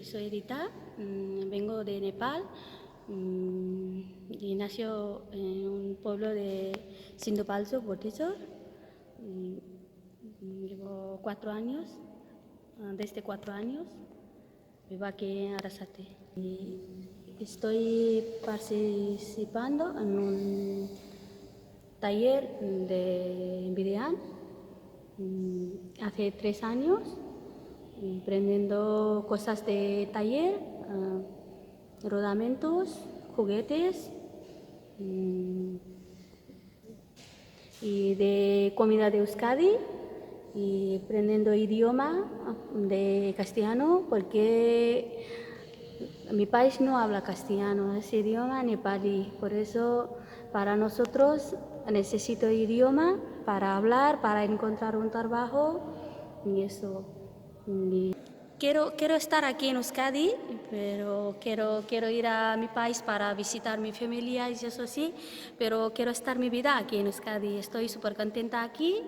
soy Rita, vengo de Nepal y nació en un pueblo de Sindupalso, Botechor. Llevo 4 años, desde 4 años vivo aquí en Arasate. Y estoy participando en un taller de Videan hace 3 años, aprendiendo cosas de taller, rodamentos, juguetes y de comida de Euskadi, y aprendiendo idioma de castellano porque mi país no habla castellano, es idioma nepalí. Por eso para nosotros necesito idioma para hablar, para encontrar un trabajo y eso. Quiero estar aquí en Euskadi, pero quiero ir a mi país para visitar mi familia y eso sí, pero quiero estar mi vida aquí en Euskadi. Estoy súper contenta aquí.